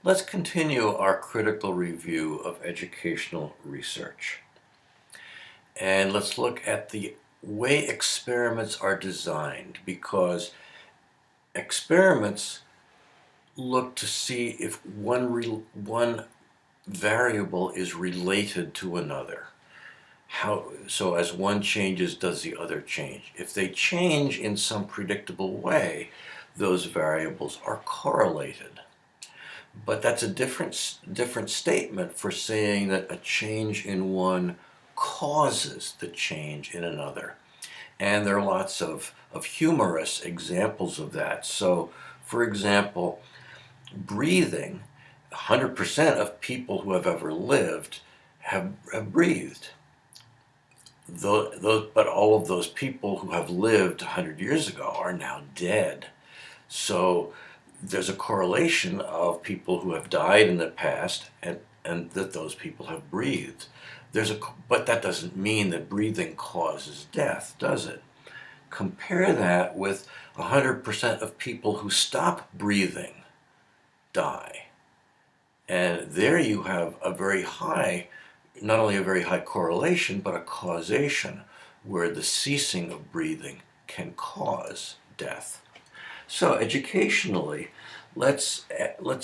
Let's continue our critical review of educational research. And let's look at the way experiments are designed, because experiments look to see if one variable is related to another. So as one changes, does the other change? If they change in some predictable way, those variables are correlated. But that's a different statement for saying that a change in one causes the change in another. And there are lots of humorous examples of that. So, for example, breathing, 100% of people who have ever lived have breathed. But all of those people who have lived 100 years ago are now dead. So there's a correlation of people who have died in the past and that those people have breathed. But that doesn't mean that breathing causes death, does it? Compare that with 100% of people who stop breathing die. And there you have a very high, not only a very high correlation, but a causation where the ceasing of breathing can cause death. So educationally, let's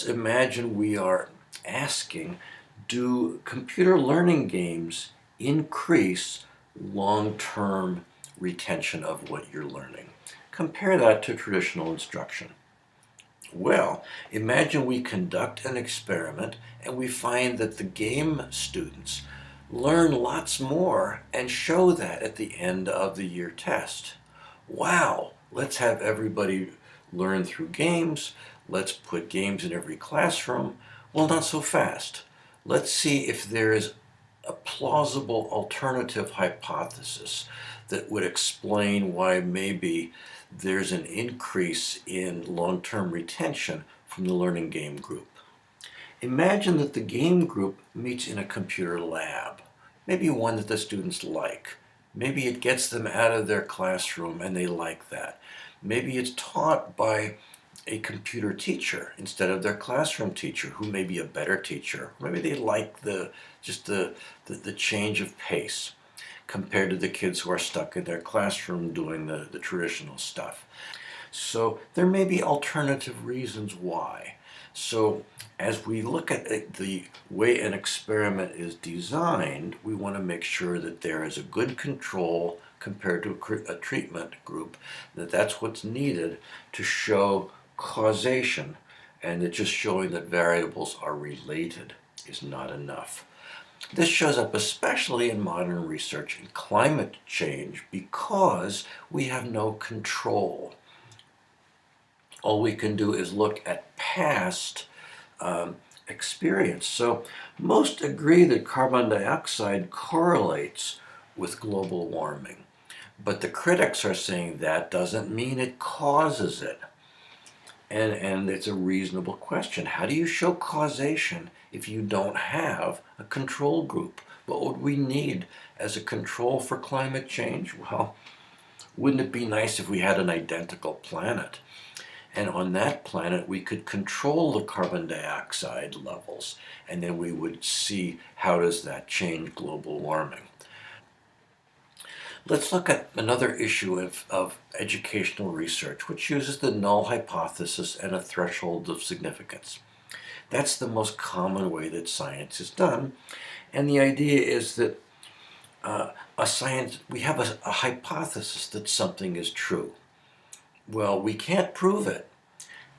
imagine we are asking, do computer learning games increase long-term retention of what you're learning? Compare that to traditional instruction. Well, imagine we conduct an experiment and we find that the game students learn lots more and show that at the end of the year test. Wow, let's have everybody learn through games. Let's put games in every classroom. Well, not so fast. Let's see if there is a plausible alternative hypothesis that would explain why maybe there's an increase in long-term retention from the learning game group. Imagine that the game group meets in a computer lab, maybe one that the students like. Maybe it gets them out of their classroom and they like that. Maybe it's taught by a computer teacher instead of their classroom teacher, who may be a better teacher. Maybe they like the change of pace compared to the kids who are stuck in their classroom doing the traditional stuff. So there may be alternative reasons why. So as we look at the way an experiment is designed, we want to make sure that there is a good control compared to a treatment group, that's what's needed to show causation, and that just showing that variables are related is not enough. This shows up especially in modern research in climate change because we have no control. All we can do is look at past experience. So most agree that carbon dioxide correlates with global warming. But the critics are saying that doesn't mean it causes it. And it's a reasonable question. How do you show causation if you don't have a control group? What would we need as a control for climate change? Well, wouldn't it be nice if we had an identical planet? And on that planet, we could control the carbon dioxide levels, and then we would see how does that change global warming. Let's look at another issue of educational research, which uses the null hypothesis and a threshold of significance. That's the most common way that science is done. And the idea is that we have a hypothesis that something is true. Well, we can't prove it.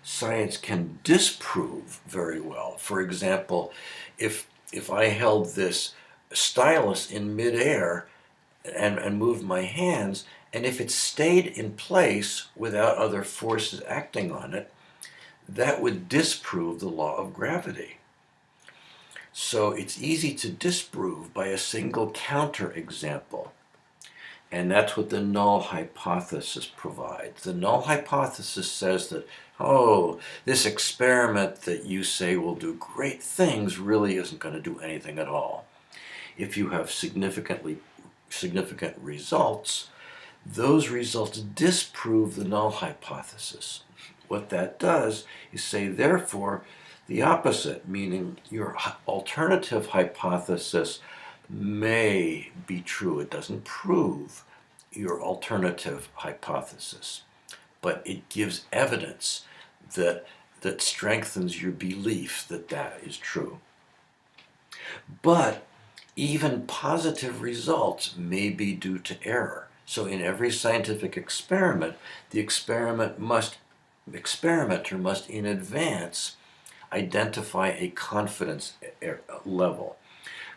Science can disprove very well. For example, if I held this stylus in midair and moved my hands, and if it stayed in place without other forces acting on it, that would disprove the law of gravity. So it's easy to disprove by a single counterexample. And that's what the null hypothesis provides. The null hypothesis says that, oh, this experiment that you say will do great things really isn't going to do anything at all. If you have significant results, those results disprove the null hypothesis. What that does is say, therefore, The opposite, meaning your alternative hypothesis may be true. It doesn't prove your alternative hypothesis, but it gives evidence that strengthens your belief that that is true. But even positive results may be due to error. So in every scientific experiment, the experimenter must in advance identify a confidence level.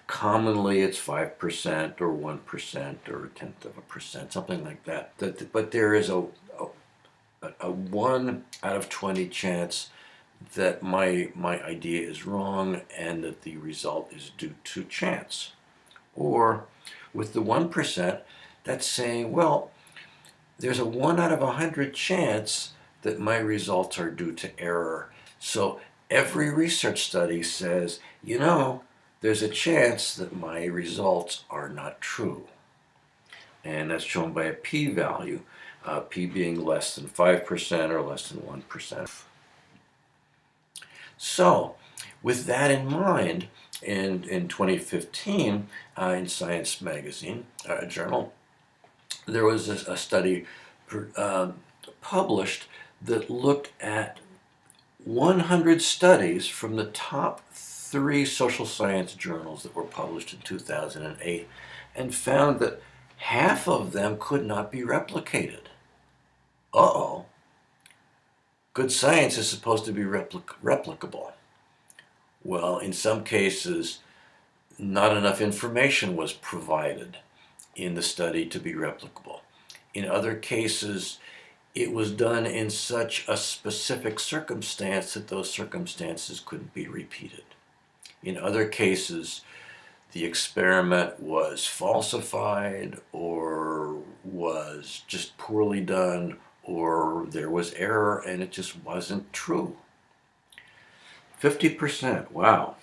Commonly it's 5% or 1% or a tenth of a percent, something like that. But there is a 1 out of 20 chance that my idea is wrong and that the result is due to chance. Or with the 1%, that's saying, well, there's a 1 out of 100 chance that my results are due to error. So every research study says, there's a chance that my results are not true. And that's shown by a p-value, p being less than 5% or less than 1%. So, with that in mind, in 2015, in Science magazine, a journal, there was a study published that looked at 100 studies from the top 3 social science journals that were published in 2008 and found that half of them could not be replicated. Uh-oh. Good science is supposed to be replicable. Well, in some cases, not enough information was provided in the study to be replicable. In other cases, it was done in such a specific circumstance that those circumstances couldn't be repeated. In other cases, the experiment was falsified or was just poorly done, or there was error and it just wasn't true. 50%, wow.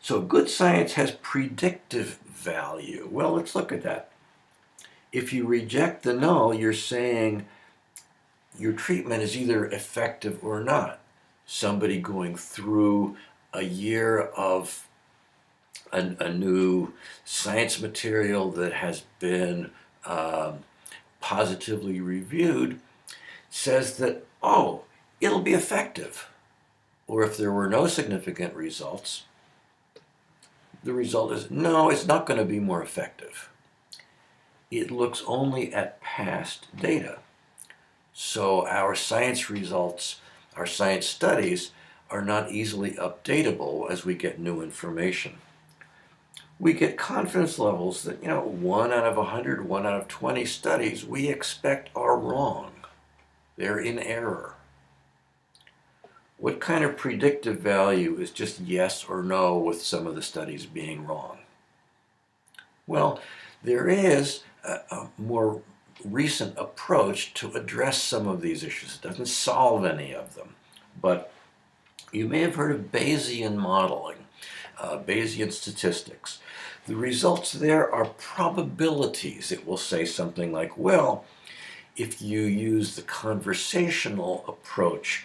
So good science has predictive value. Well, let's look at that. If you reject the null, you're saying your treatment is either effective or not. Somebody going through a year of a new science material that has been positively reviewed says that, it'll be effective. Or if there were no significant results, the result is, no, it's not going to be more effective. It looks only at past data. So our science results, our science studies, are not easily updatable as we get new information. We get confidence levels that, 1 out of 100, 1 out of 20 studies we expect are wrong. They're in error. What kind of predictive value is just yes or no with some of the studies being wrong? Well, there is a more recent approach to address some of these issues. It doesn't solve any of them, but you may have heard of Bayesian modeling, Bayesian statistics. The results there are probabilities. It will say something like, well, if you use the conversational approach,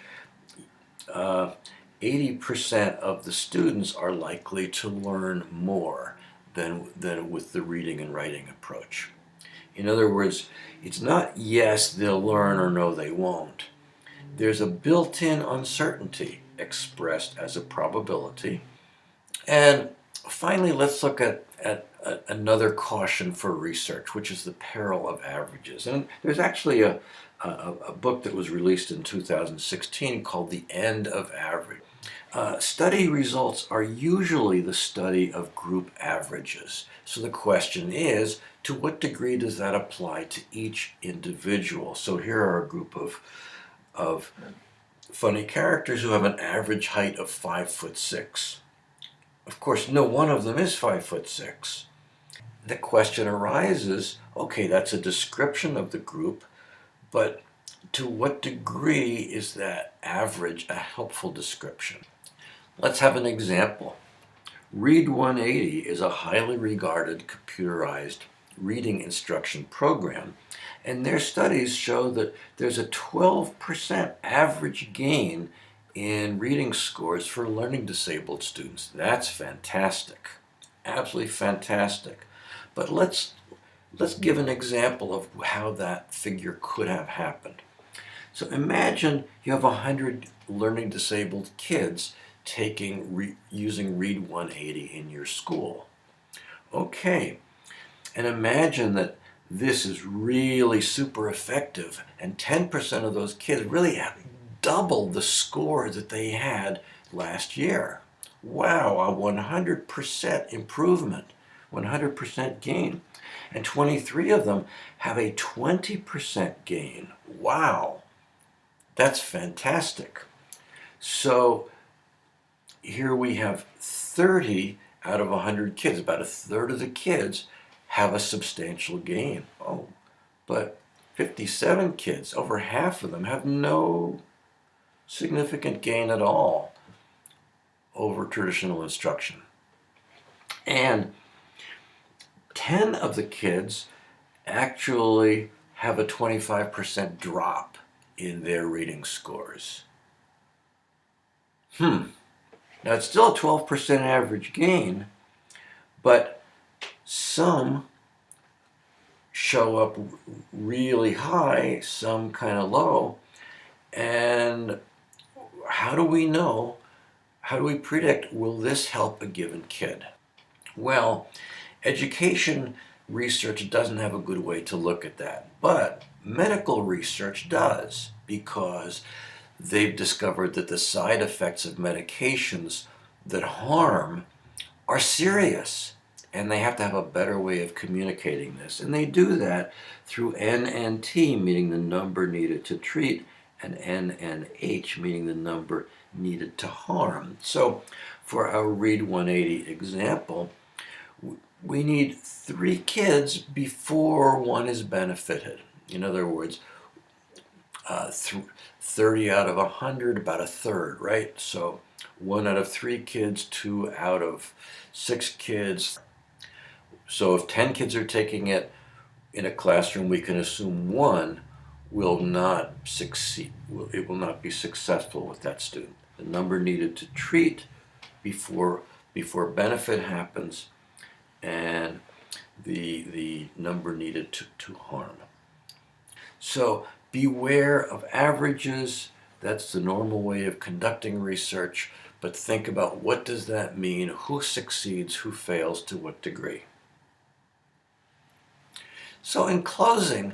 80% of the students are likely to learn more than with the reading and writing approach. In other words, it's not yes, they'll learn or no, they won't. There's a built-in uncertainty expressed as a probability. And finally, let's look at another caution for research, which is the peril of averages. And there's actually a book that was released in 2016 called The End of Average. Study results are usually the study of group averages. So the question is, to what degree does that apply to each individual? So here are a group of funny characters who have an average height of 5'6". Of course, no one of them is 5'6". The question arises, okay, that's a description of the group, but to what degree is that average a helpful description? Let's have an example. Read 180 is a highly regarded computerized reading instruction program, and their studies show that there's a 12% average gain in reading scores for learning disabled students. That's fantastic. Absolutely fantastic. But let's give an example of how that figure could have happened. So imagine you have 100 learning disabled kids using Read 180 in your school. Okay, and imagine that this is really super effective, and 10% of those kids really have double the score that they had last year. Wow, a 100% improvement, 100% gain. And 23 of them have a 20% gain. Wow, that's fantastic. So here we have 30 out of 100 kids, about a third of the kids have a substantial gain. Oh, but 57 kids, over half of them, have no significant gain at all over traditional instruction. And 10 of the kids actually have a 25% drop in their reading scores. Now it's still a 12% average gain, but some show up really high, some kind of low. And how do we know? How do we predict, will this help a given kid? Well, education research doesn't have a good way to look at that, but medical research does, because they've discovered that the side effects of medications that harm are serious, and they have to have a better way of communicating this. And they do that through NNT, meaning the number needed to treat, and NNH, meaning the number needed to harm. So for our Read 180 example, we need 3 kids before one is benefited. In other words, 30 out of 100, about a third, right? So 1 out of 3 kids, 2 out of 6 kids. So if 10 kids are taking it in a classroom, we can assume 1 will not succeed. It will not be successful with that student. The number needed to treat before benefit happens, and the number needed to harm. So beware of averages. That's the normal way of conducting research, but think about, what does that mean? Who succeeds, who fails, to what degree? So in closing,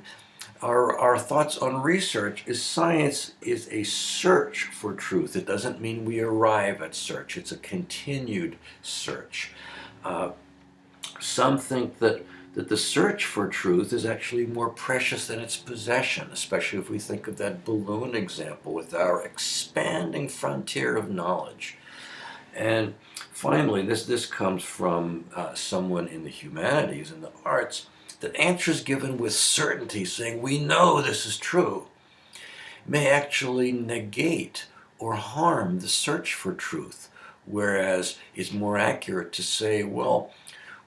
our thoughts on research is science is a search for truth. It doesn't mean we arrive at search. It's a continued search. Some think that the search for truth is actually more precious than its possession, especially if we think of that balloon example with our expanding frontier of knowledge. And finally, this comes from someone in the humanities and the arts, that answers given with certainty, saying we know this is true, may actually negate or harm the search for truth, whereas it's more accurate to say, well,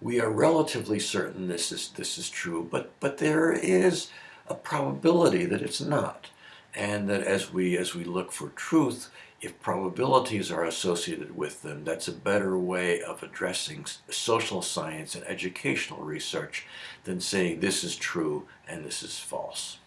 we are relatively certain this is true, but there is a probability that it's not, and that as we look for truth, if probabilities are associated with them, that's a better way of addressing social science and educational research than saying this is true and this is false.